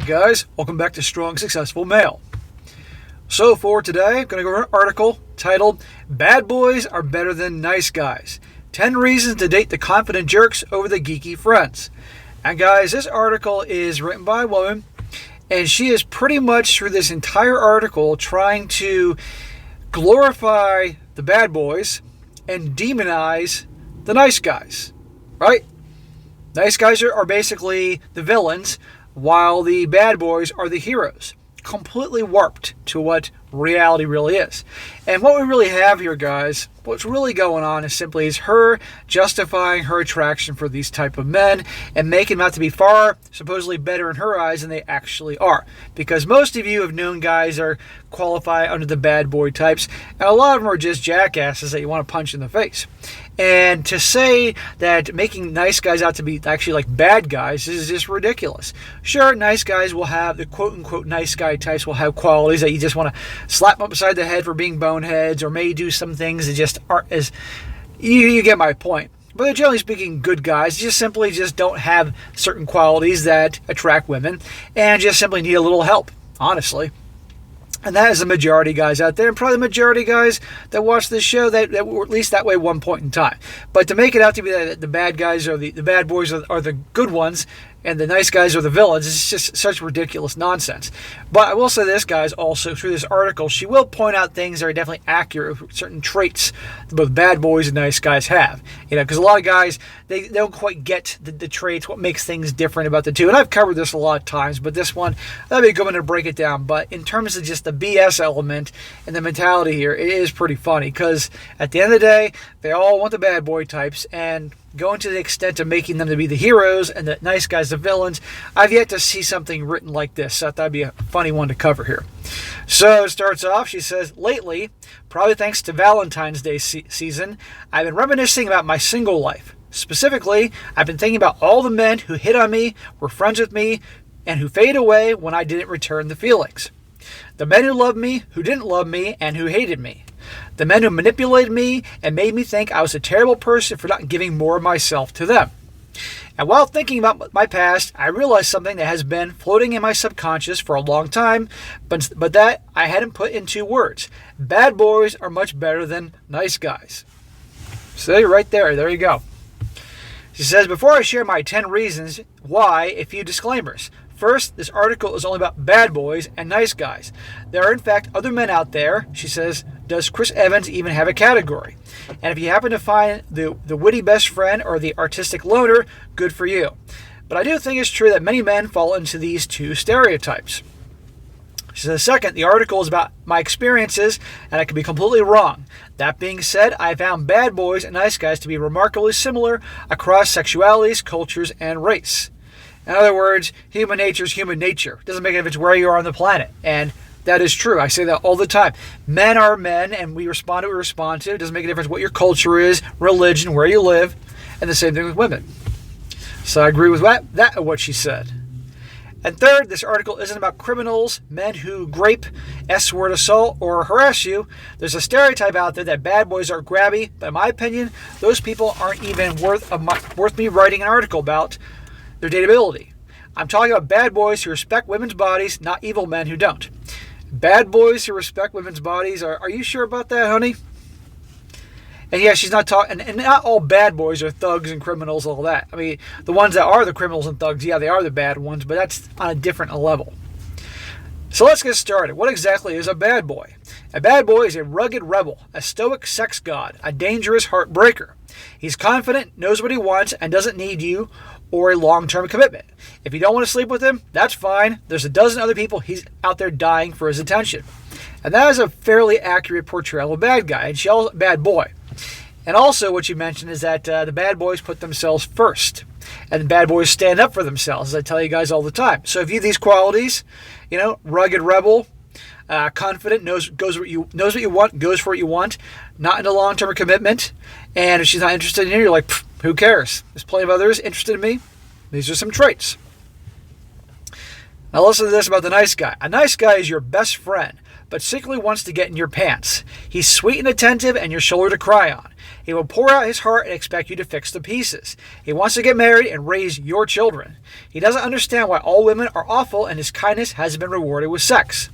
guys, welcome back to Strong Successful Male. So for today, I'm going to go over an article titled Bad Boys Are Better Than Nice Guys. 10 Reasons to Date the Confident Jerks Over the Geeky Friends. And guys, this article is written by a woman, and she is pretty much through this entire article trying to glorify the bad boys and demonize the nice guys, right? Nice guys are basically the villains, while the bad boys are the heroes. Completely warped to what reality really is. And what we really have here, guys, what's really going on is simply her justifying her attraction for these type of men and making them out to be far supposedly better in her eyes than they actually are. Because most of you have known guys are qualify under the bad boy types, and a lot of them are just jackasses that you want to punch in the face. And to say that making nice guys out to be actually like bad guys is just ridiculous. Sure, nice guys will have, the quote-unquote nice guy types will have qualities that you just want to slap them upside the head for being boneheads, or may do some things that just aren't as... You get my point. But they're generally speaking good guys, just simply just don't have certain qualities that attract women, and just simply need a little help, honestly. And that is the majority of guys out there, and probably the majority of guys that watch this show that were at least that way at one point in time. But to make it out to be that the bad guys or the bad boys are the good ones, and the nice guys are the villains, it's just such ridiculous nonsense. But I will say this, guys, also through this article, she will point out things that are definitely accurate with certain traits that both bad boys and nice guys have. Because a lot of guys, they don't quite get the traits, what makes things different about the two. And I've covered this a lot of times, but this one, that'd be a good one to break it down. But in terms of just the BS element and the mentality here, it is pretty funny, because at the end of the day, they all want the bad boy types, and going to the extent of making them to be the heroes and the nice guys the villains, I've yet to see something written like this. So that'd be a funny one to cover here. So it starts off, she says, lately, probably thanks to Valentine's Day season, I've been reminiscing about my single life. Specifically, I've been thinking about all the men who hit on me, were friends with me, and who faded away when I didn't return the feelings. The men who loved me, who didn't love me, and who hated me. The men who manipulated me and made me think I was a terrible person for not giving more of myself to them. And while thinking about my past, I realized something that has been floating in my subconscious for a long time, but that I hadn't put into words. Bad boys are much better than nice guys. See, right there you go. She says, before I share my 10 reasons why, a few disclaimers. First, this article is only about bad boys and nice guys. There are in fact other men out there. She says, does Chris Evans even have a category? And if you happen to find the witty best friend or the artistic loner, good for you. But I do think it's true that many men fall into these two stereotypes. She says, second, the article is about my experiences, and I could be completely wrong. That being said, I found bad boys and nice guys to be remarkably similar across sexualities, cultures, and race. In other words, human nature is human nature. It doesn't make a difference where you are on the planet. And that is true. I say that all the time. Men are men, and we respond to what we respond to. It doesn't make a difference what your culture is, religion, where you live. And the same thing with women. So I agree with that what she said. And third, this article isn't about criminals, men who grape, S-word assault, or harass you. There's a stereotype out there that bad boys are grabby, but in my opinion, those people aren't even worth me writing an article about their dateability. I'm talking about bad boys who respect women's bodies, not evil men who don't. Bad boys who respect women's bodies, are you sure about that, honey? And yeah, she's not talking, and not all bad boys are thugs and criminals, all that. I mean, the ones that are the criminals and thugs, yeah, they are the bad ones, but that's on a different level. So let's get started. What exactly is a bad boy? A bad boy is a rugged rebel, a stoic sex god, a dangerous heartbreaker. He's confident, knows what he wants, and doesn't need you or a long-term commitment. If you don't want to sleep with him, that's fine. There's a dozen other people he's out there dying for his attention. And that is a fairly accurate portrayal of a bad guy, and bad boy. And also what you mentioned is that the bad boys put themselves first. And the bad boys stand up for themselves, as I tell you guys all the time. So if you have these qualities, rugged rebel, confident, knows what you want, goes for what you want, not in a long-term commitment, and if she's not interested in you, you're like, who cares? There's plenty of others interested in me. These are some traits. Now listen to this about the nice guy. A nice guy is your best friend, but secretly wants to get in your pants. He's sweet and attentive and your shoulder to cry on. He will pour out his heart and expect you to fix the pieces. He wants to get married and raise your children. He doesn't understand why all women are awful and his kindness hasn't been rewarded with sex.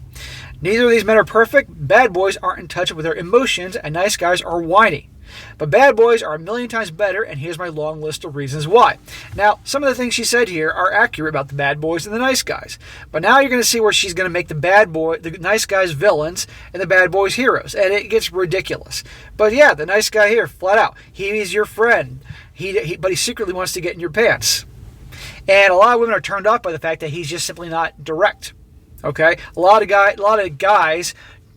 Neither of these men are perfect. Bad boys aren't in touch with their emotions, and nice guys are whiny. But bad boys are a million times better, and here's my long list of reasons why. Now, some of the things she said here are accurate about the bad boys and the nice guys. But now you're going to see where she's going to make the nice guys villains and the bad boys heroes. And it gets ridiculous. But yeah, the nice guy here, flat out, he is your friend. But he secretly wants to get in your pants. And a lot of women are turned off by the fact that he's just simply not direct. Okay? A lot of guys,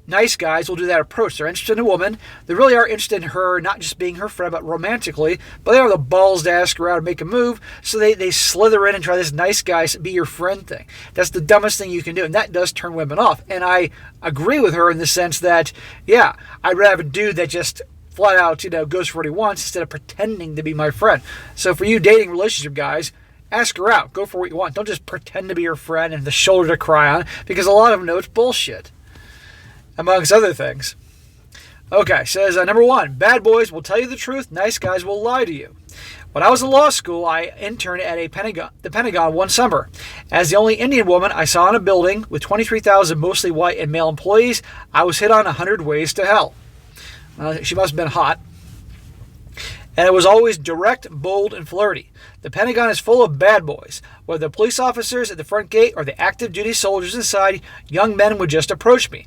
nice guys, will do that approach. They're interested in a woman. They really are interested in her, not just being her friend, but romantically. But they have the balls to ask her out and make a move, so they slither in and try this nice guy be your friend thing. That's the dumbest thing you can do, and that does turn women off. And I agree with her in the sense that, yeah, I'd rather have a dude that just flat out, goes for what he wants instead of pretending to be my friend. So for you dating relationship guys, ask her out. Go for what you want. Don't just pretend to be her friend and the shoulder to cry on, because a lot of them know it's bullshit. Amongst other things. Okay, says number 1, bad boys will tell you the truth, nice guys will lie to you. When I was in law school, I interned at the Pentagon one summer. As the only Indian woman I saw in a building with 23,000 mostly white and male employees, I was hit on 100 ways to hell. She must have been hot. And it was always direct, bold, and flirty. The Pentagon is full of bad boys. Whether the police officers at the front gate or the active duty soldiers inside, young men would just approach me.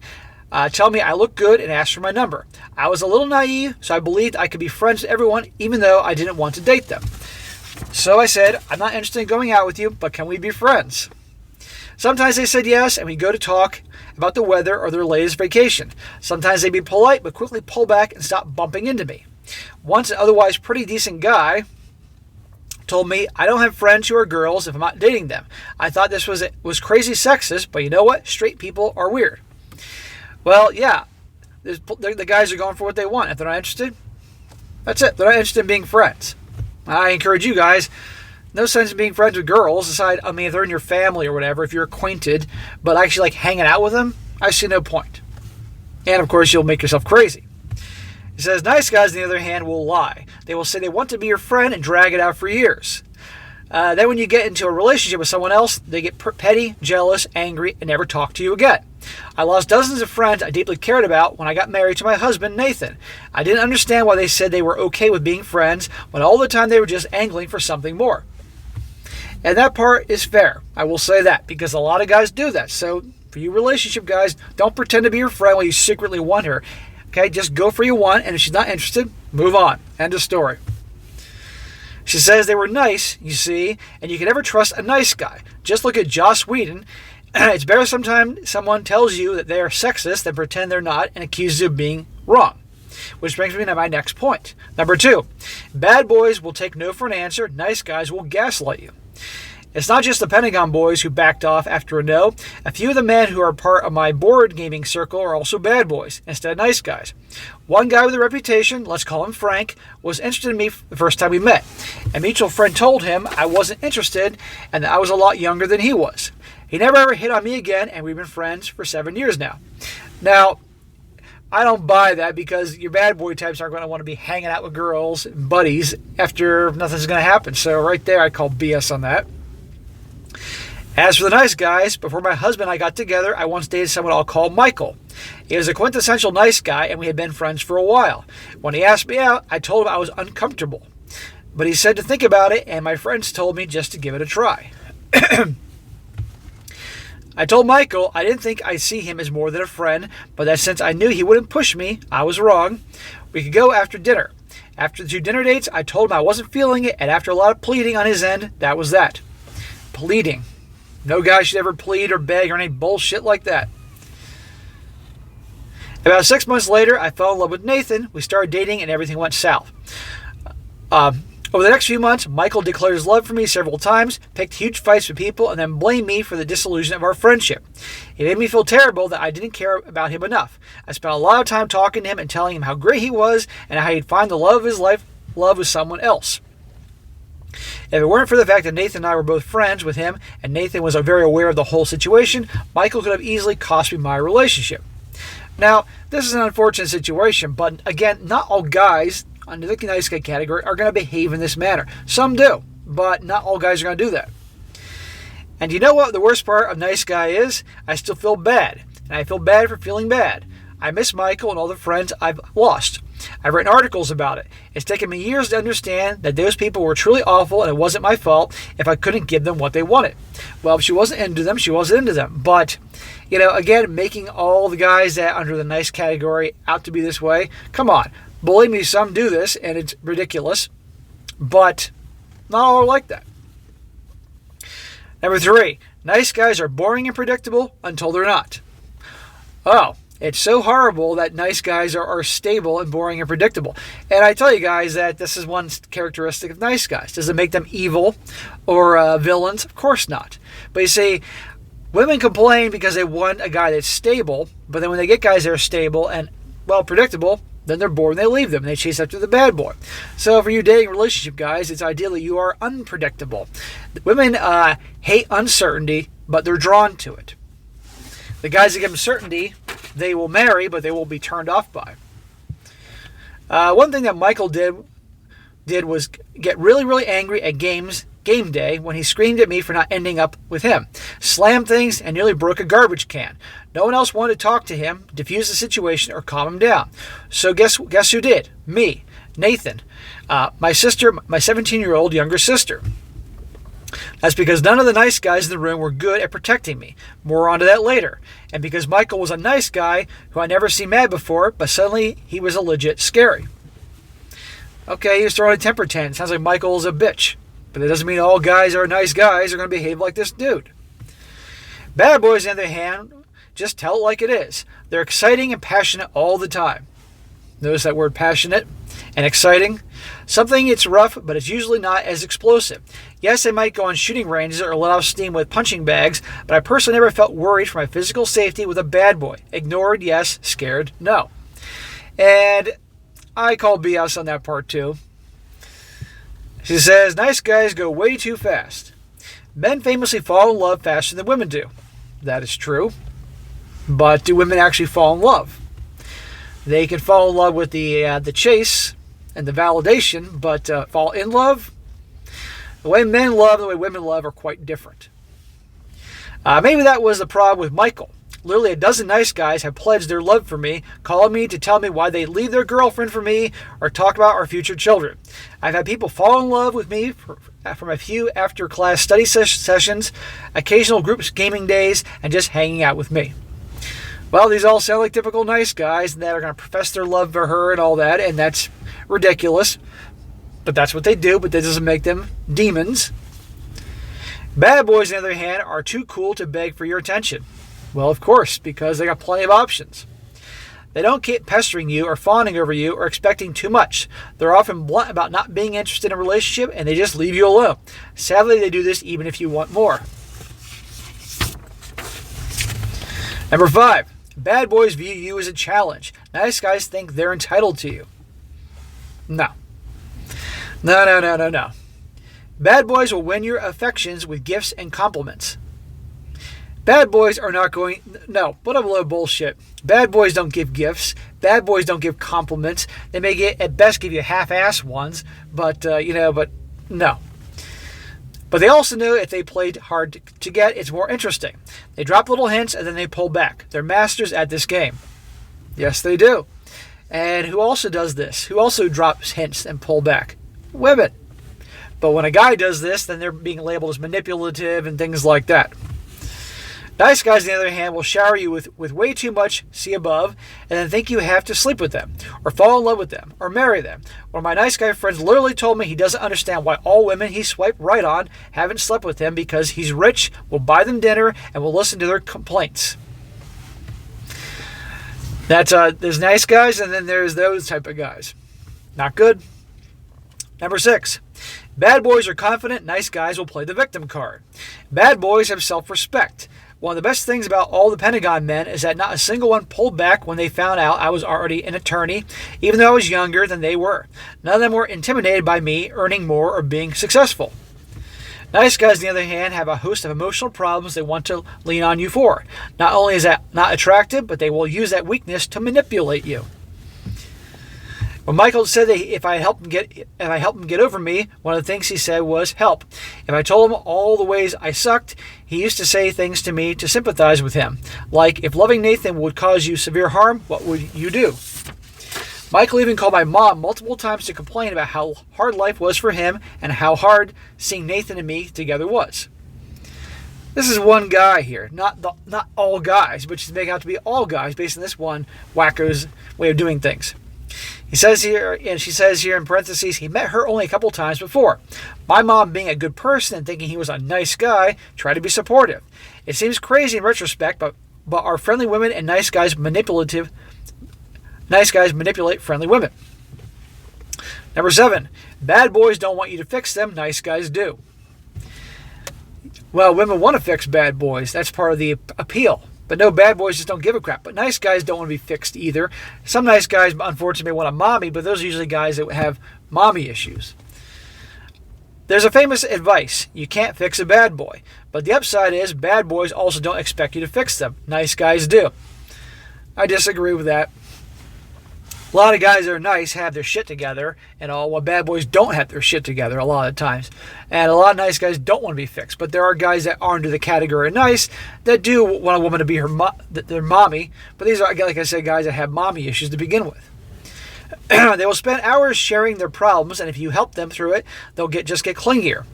Tell me I look good and ask for my number. I was a little naive, so I believed I could be friends with everyone, even though I didn't want to date them. So I said, I'm not interested in going out with you, but can we be friends? Sometimes they said yes, and we'd go to talk about the weather or their latest vacation. Sometimes they'd be polite, but quickly pull back and stop bumping into me. Once an otherwise pretty decent guy told me I don't have friends who are girls if I'm not dating them. I thought this was crazy sexist, but you know what? Straight people are weird. Well, yeah, the guys are going for what they want. If they're not interested, that's it. They're not interested in being friends. I encourage you guys, no sense in being friends with girls, aside, if they're in your family or whatever, if you're acquainted, but actually like hanging out with them, I see no point. And of course, you'll make yourself crazy. It says, nice guys, on the other hand, will lie. They will say they want to be your friend and drag it out for years. Then when you get into a relationship with someone else, they get petty, jealous, angry, and never talk to you again. I lost dozens of friends I deeply cared about when I got married to my husband, Nathan. I didn't understand why they said they were okay with being friends when all the time they were just angling for something more. And that part is fair. I will say that, because a lot of guys do that. So for you relationship guys, don't pretend to be your friend while you secretly want her. Okay, just go for what you want, and if she's not interested, move on. End of story. She says they were nice, you see, and you can never trust a nice guy. Just look at Joss Whedon. It's better sometimes someone tells you that they are sexist than pretend they're not and accuses you of being wrong. Which brings me to my next point. Number 2, bad boys will take no for an answer. Nice guys will gaslight you. It's not just the Pentagon boys who backed off after a no. A few of the men who are part of my board gaming circle are also bad boys, instead of nice guys. One guy with a reputation, let's call him Frank, was interested in me the first time we met. A mutual friend told him I wasn't interested and that I was a lot younger than he was. He never ever hit on me again, and we've been friends for 7 years now. Now, I don't buy that, because your bad boy types aren't going to want to be hanging out with girls and buddies after nothing's going to happen. So right there, I call BS on that. As for the nice guys, before my husband and I got together, I once dated someone I'll call Michael. He was a quintessential nice guy, and we had been friends for a while. When he asked me out, I told him I was uncomfortable. But he said to think about it, and my friends told me just to give it a try. I told Michael I didn't think I'd see him as more than a friend, but that since I knew he wouldn't push me, I was wrong. We could go after dinner. After the 2 dinner dates, I told him I wasn't feeling it, and after a lot of pleading on his end, that was that. Pleading. No guy should ever plead or beg or any bullshit like that. About 6 months later, I fell in love with Nathan. We started dating and everything went south. Over the next few months, Michael declared his love for me several times, picked huge fights with people, and then blamed me for the dissolution of our friendship. It made me feel terrible that I didn't care about him enough. I spent a lot of time talking to him and telling him how great he was and how he'd find the love of his life with someone else. If it weren't for the fact that Nathan and I were both friends with him, and Nathan was very aware of the whole situation, Michael could have easily cost me my relationship. Now, this is an unfortunate situation, but again, not all guys under the nice guy category are going to behave in this manner. Some do, but not all guys are going to do that. And you know what the worst part of nice guy is? I still feel bad. And I feel bad for feeling bad. I miss Michael and all the friends I've lost. I've written articles about it. It's taken me years to understand that those people were truly awful and it wasn't my fault if I couldn't give them what they wanted. Well, if she wasn't into them, she wasn't into them. But, again, making all the guys that under the nice category out to be this way, come on. Believe me, some do this and it's ridiculous. But not all are like that. Number 3, nice guys are boring and predictable until they're not. Oh, it's so horrible that nice guys are stable and boring and predictable. And I tell you guys that this is one characteristic of nice guys. Does it make them evil or villains? Of course not. But you see, women complain because they want a guy that's stable, but then when they get guys that are stable and, predictable, then they're bored and they leave them and they chase after the bad boy. So for you dating relationship guys, it's ideal that you are unpredictable. Women hate uncertainty, but they're drawn to it. The guys that give them certainty, they will marry, but they will be turned off by. One thing that Michael did was get really, really angry at game day when he screamed at me for not ending up with him, slammed things, and nearly broke a garbage can. No one else wanted to talk to him, diffuse the situation, or calm him down. So guess who did? Me, Nathan, my sister, my 17-year-old younger sister. That's because none of the nice guys in the room were good at protecting me. More onto that later. And because Michael was a nice guy who I never seen mad before, but suddenly he was a legit scary. Okay, he was throwing a temper tantrum. Sounds like Michael's a bitch. But that doesn't mean all guys are nice guys are going to behave like this dude. Bad boys, on the other hand, just tell it like it is. They're exciting and passionate all the time. Notice that word passionate and exciting. Something it's rough, but it's usually not as explosive. Yes, they might go on shooting ranges or let off steam with punching bags, but I personally never felt worried for my physical safety with a bad boy. Ignored, yes. Scared, no. And I call BS on that part too. She says, nice guys go way too fast. Men famously fall in love faster than women do. That is true. But do women actually fall in love? They can fall in love with the chase and the validation, but fall in love? The way men love and the way women love are quite different. Maybe that was the problem with Michael. Literally a dozen nice guys have pledged their love for me, calling me to tell me why they leave their girlfriend for me or talk about our future children. I've had people fall in love with me from a few after-class study sessions, occasional groups gaming days, and just hanging out with me. Well, these all sound like typical nice guys that are going to profess their love for her and all that, and that's ridiculous. But that's what they do, but that doesn't make them demons. Bad boys, on the other hand, are too cool to beg for your attention. Well, of course, because they got plenty of options. They don't keep pestering you or fawning over you or expecting too much. They're often blunt about not being interested in a relationship, and they just leave you alone. Sadly, they do this even if you want more. Number 5. Bad boys view you as a challenge. Nice guys think they're entitled to you. No. No. Bad boys will win your affections with gifts and compliments. Bad boys are not going... No, what a load of bullshit. Bad boys don't give gifts. Bad boys don't give compliments. They may at best give you half-ass ones, but no. But they also know if they played hard to get, it's more interesting. They drop little hints and then they pull back. They're masters at this game. Yes, they do. And who also does this? Who also drops hints and pull back? Women. But when a guy does this, then they're being labeled as manipulative and things like that. Nice guys, on the other hand, will shower you with way too much, see above, and then think you have to sleep with them, or fall in love with them, or marry them. One of my nice guy friends literally told me he doesn't understand why all women he swiped right on haven't slept with him because he's rich, will buy them dinner, and will listen to their complaints. There's nice guys, and then there's those type of guys. Not good. Number 6. Bad boys are confident, nice guys will play the victim card. Bad boys have self-respect. One of the best things about all the Pentagon men is that not a single one pulled back when they found out I was already an attorney, even though I was younger than they were. None of them were intimidated by me earning more or being successful. Nice guys, on the other hand, have a host of emotional problems they want to lean on you for. Not only is that not attractive, but they will use that weakness to manipulate you. When Michael said that if I helped him get over me, one of the things he said was help. If I told him all the ways I sucked, he used to say things to me to sympathize with him. Like, if loving Nathan would cause you severe harm, what would you do? Michael even called my mom multiple times to complain about how hard life was for him and how hard seeing Nathan and me together was. This is one guy here, not all guys, but she's making out to be all guys based on this one wacko's way of doing things. He says here, and she says here in parentheses, he met her only a couple times before. My mom, being a good person and thinking he was a nice guy, tried to be supportive. It seems crazy in retrospect, but are friendly women and nice guys manipulate friendly women. Number 7, bad boys don't want you to fix them, nice guys do. Well, women want to fix bad boys. That's part of the appeal. But no, bad boys just don't give a crap. But nice guys don't want to be fixed either. Some nice guys, unfortunately, want a mommy, but those are usually guys that have mommy issues. There's a famous advice: you can't fix a bad boy. But the upside is bad boys also don't expect you to fix them. Nice guys do. I disagree with that. A lot of guys that are nice have their shit together and all, while bad boys don't have their shit together a lot of times. And a lot of nice guys don't want to be fixed. But there are guys that are under the category of nice that do want a woman to be their mommy. But these are, like I said, guys that have mommy issues to begin with. They will spend hours sharing their problems, and if you help them through it, they'll just get clingier.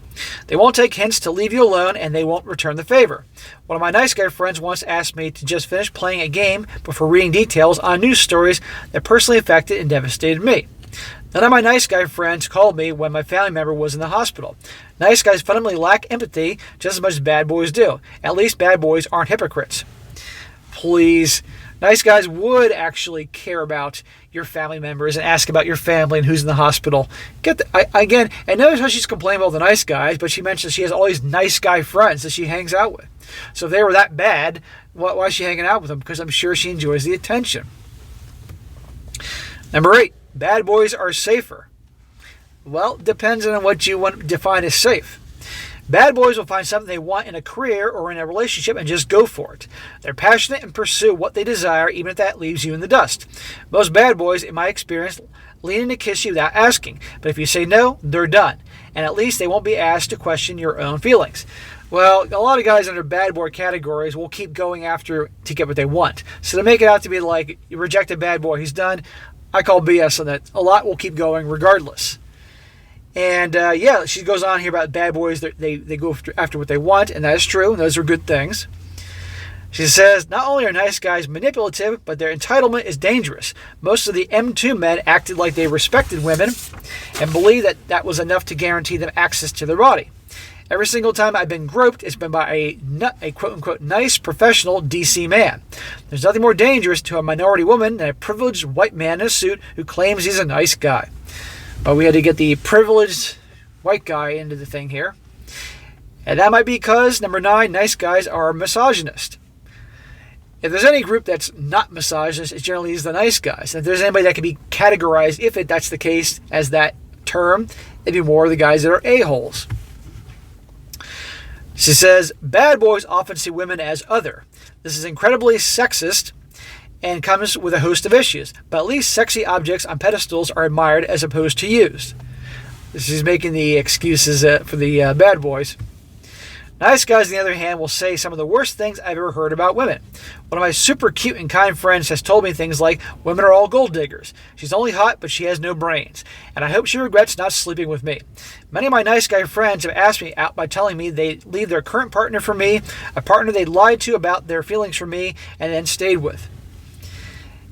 They won't take hints to leave you alone, and they won't return the favor. One of my nice guy friends once asked me to just finish playing a game before reading details on news stories that personally affected and devastated me. None of my nice guy friends called me when my family member was in the hospital. Nice guys fundamentally lack empathy just as much as bad boys do. At least bad boys aren't hypocrites. Please. Nice guys would actually care about your family members and ask about your family and who's in the hospital. Again, and notice how she's complaining about the nice guys, but she mentions she has all these nice guy friends that she hangs out with. So if they were that bad, why is she hanging out with them? Because I'm sure she enjoys the attention. Number 8, bad boys are safer. Well, depends on what you want to define as safe. Bad boys will find something they want in a career or in a relationship and just go for it. They're passionate and pursue what they desire, even if that leaves you in the dust. Most bad boys, in my experience, lean in to kiss you without asking. But if you say no, they're done. And at least they won't be asked to question your own feelings. Well, a lot of guys under bad boy categories will keep going after to get what they want. So to make it out to be like, you reject a bad boy, he's done, I call BS on that. A lot will keep going regardless. And she goes on here about bad boys. They go after what they want, and that is true. And those are good things. She says, not only are nice guys manipulative, but their entitlement is dangerous. Most of the M2 men acted like they respected women and believed that was enough to guarantee them access to their body. Every single time I've been groped, it's been by a quote-unquote nice, professional DC man. There's nothing more dangerous to a minority woman than a privileged white man in a suit who claims he's a nice guy. But we had to get the privileged white guy into the thing here. And that might be because, number 9, nice guys are misogynist. If there's any group that's not misogynist, it generally is the nice guys. And if there's anybody that can be categorized, if that's the case, as that term, it'd be more of the guys that are a-holes. She says, bad boys often see women as other. This is incredibly sexist and comes with a host of issues. But at least sexy objects on pedestals are admired as opposed to used. This is making the excuses for the bad boys. Nice guys, on the other hand, will say some of the worst things I've ever heard about women. One of my super cute and kind friends has told me things like, women are all gold diggers. She's only hot, but she has no brains. And I hope she regrets not sleeping with me. Many of my nice guy friends have asked me out by telling me they leave their current partner for me, a partner they lied to about their feelings for me, and then stayed with.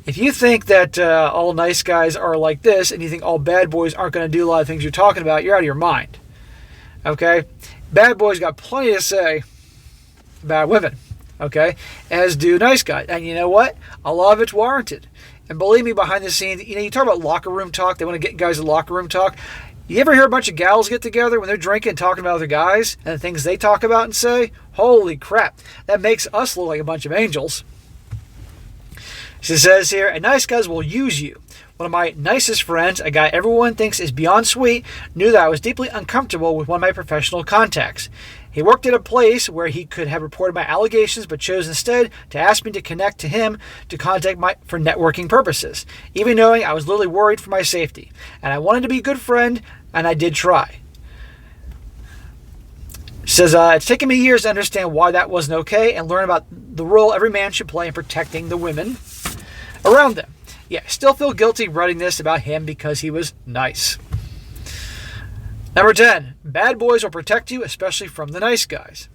If you think that all nice guys are like this, and you think all bad boys aren't going to do a lot of things you're talking about, you're out of your mind. Okay? Bad boys got plenty to say about women, okay, as do nice guys. And you know what? A lot of it's warranted. And believe me, behind the scenes, you talk about locker room talk. They want to get guys in locker room talk. You ever hear a bunch of gals get together when they're drinking and talking about other guys and the things they talk about and say? Holy crap. That makes us look like a bunch of angels. She says here, and nice guys will use you. One of my nicest friends, a guy everyone thinks is beyond sweet, knew that I was deeply uncomfortable with one of my professional contacts. He worked at a place where he could have reported my allegations, but chose instead to ask me to connect to him to contact for networking purposes, even knowing I was literally worried for my safety. And I wanted to be a good friend, and I did try. Says, it's taken me years to understand why that wasn't okay and learn about the role every man should play in protecting the women around them. Yeah, I still feel guilty writing this about him because he was nice. Number 10, bad boys will protect you, especially from the nice guys.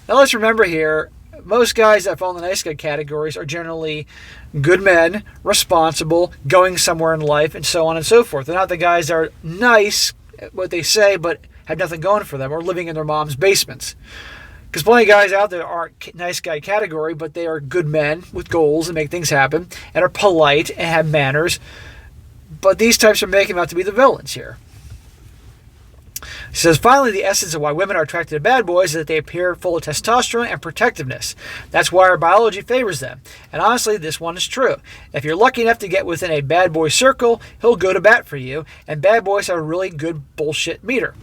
Now let's remember here, most guys that fall in the nice guy categories are generally good men, responsible, going somewhere in life, and so on and so forth. They're not the guys that are nice at what they say, but have nothing going for them, or living in their mom's basements. Because plenty of guys out there aren't nice guy category, but they are good men with goals and make things happen, and are polite and have manners. But these types are making them out to be the villains here. He says, finally, the essence of why women are attracted to bad boys is that they appear full of testosterone and protectiveness. That's why our biology favors them. And honestly, this one is true. If you're lucky enough to get within a bad boy circle, he'll go to bat for you. And bad boys have a really good bullshit meter.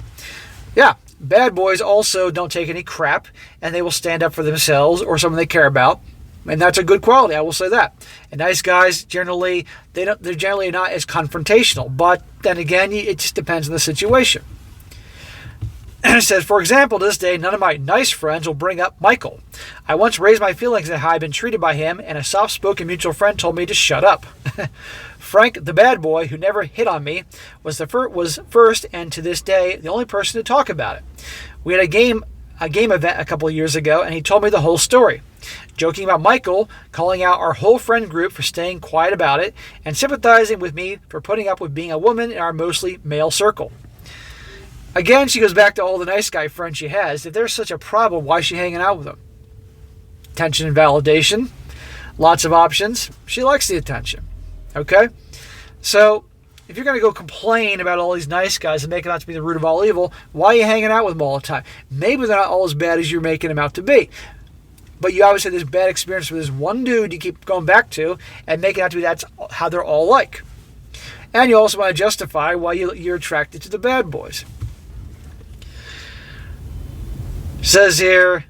Yeah, bad boys also don't take any crap, and they will stand up for themselves or someone they care about. And that's a good quality, I will say that. And nice guys, generally, they're generally not as confrontational. But then again, it just depends on the situation. And it says, for example, to this day, none of my nice friends will bring up Michael. I once raised my feelings at how I'd been treated by him, and a soft-spoken mutual friend told me to shut up. Frank, the bad boy, who never hit on me, was first, and to this day, the only person to talk about it. We had a game event a couple of years ago, and he told me the whole story, joking about Michael, calling out our whole friend group for staying quiet about it, and sympathizing with me for putting up with being a woman in our mostly male circle. Again, she goes back to all the nice guy friends she has. If there's such a problem, why is she hanging out with them? Attention and validation. Lots of options. She likes the attention. Okay? So, if you're going to go complain about all these nice guys and make them out to be the root of all evil, why are you hanging out with them all the time? Maybe they're not all as bad as you're making them out to be. But you obviously had this bad experience with this one dude you keep going back to and making it out to be that's how they're all like. And you also want to justify why you're attracted to the bad boys. Says here,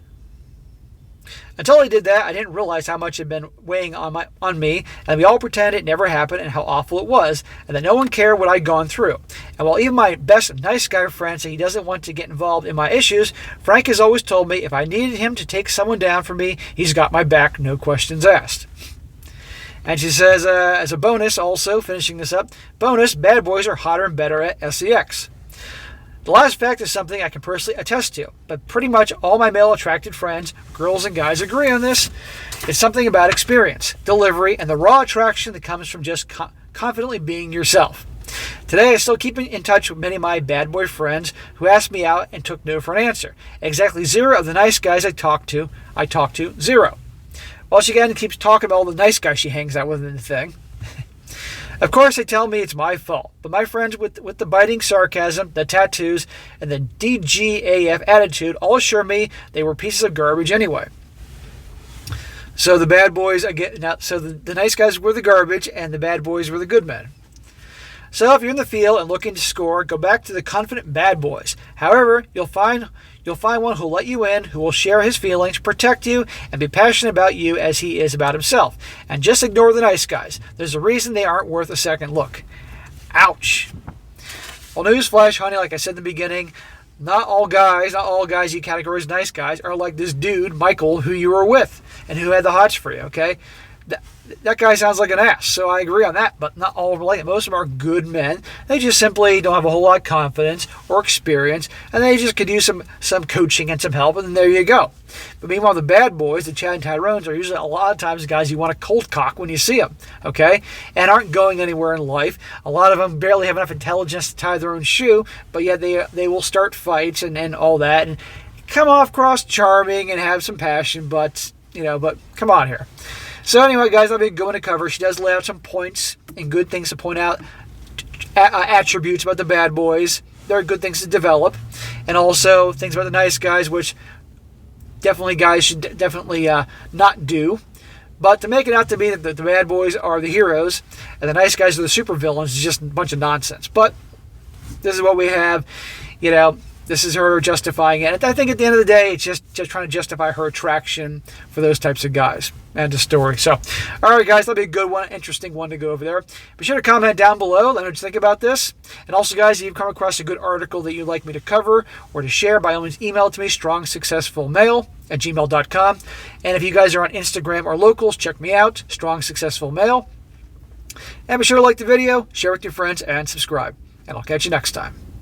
until he did that, I didn't realize how much had been weighing on me, and we all pretended it never happened and how awful it was, and that no one cared what I'd gone through. And while even my best nice guy friend said he doesn't want to get involved in my issues, Frank has always told me if I needed him to take someone down for me, he's got my back, no questions asked. And she says, as a bonus also, finishing this up, bonus, bad boys are hotter and better at sex. The last fact is something I can personally attest to, but pretty much all my male-attracted friends, girls and guys, agree on this. It's something about experience, delivery, and the raw attraction that comes from just confidently being yourself. Today, I still keep in touch with many of my bad boy friends who asked me out and took no for an answer. Exactly 0 of the nice guys I talk to, 0. Well, she again keeps talking about all the nice guys she hangs out with in the thing. Of course, they tell me it's my fault, but my friends with the biting sarcasm, the tattoos, and the DGAF attitude all assure me they were pieces of garbage anyway. So the bad boys, again, the nice guys were the garbage, and the bad boys were the good men. So if you're in the field and looking to score, go back to the confident bad boys. However, you'll find one who'll let you in, who will share his feelings, protect you, and be passionate about you as he is about himself. And just ignore the nice guys. There's a reason they aren't worth a second look. Ouch. Well, newsflash, honey, like I said in the beginning, not all guys you categorize nice guys are like this dude, Michael, who you were with and who had the hots for you, okay? That guy sounds like an ass, so I agree on that, but not all of them like it. Most of them are good men. They just simply don't have a whole lot of confidence or experience, and they just could use some coaching and some help, and then there you go. But meanwhile, the bad boys, the Chad and Tyrones, are usually a lot of times guys you want to cold cock when you see them, okay? And aren't going anywhere in life. A lot of them barely have enough intelligence to tie their own shoe, but yet they will start fights and all that, and come off cross charming and have some passion, but come on here. So anyway, guys, I'll be going to cover. She does lay out some points and good things to point out, attributes about the bad boys. There are good things to develop, and also things about the nice guys, which definitely guys should definitely not do. But to make it out to be that the bad boys are the heroes and the nice guys are the supervillains is just a bunch of nonsense. But this is what we have. This is her justifying it. I think at the end of the day, it's just trying to justify her attraction for those types of guys. End of story. So, all right, guys, that'll be a good one, interesting one to go over there. Be sure to comment down below. Let me know what you think about this. And also, guys, if you've come across a good article that you'd like me to cover or to share, by all means, email it to me, strongsuccessfulmale@gmail.com. And if you guys are on Instagram or locals, check me out, strongsuccessfulmale. And be sure to like the video, share with your friends, and subscribe. And I'll catch you next time.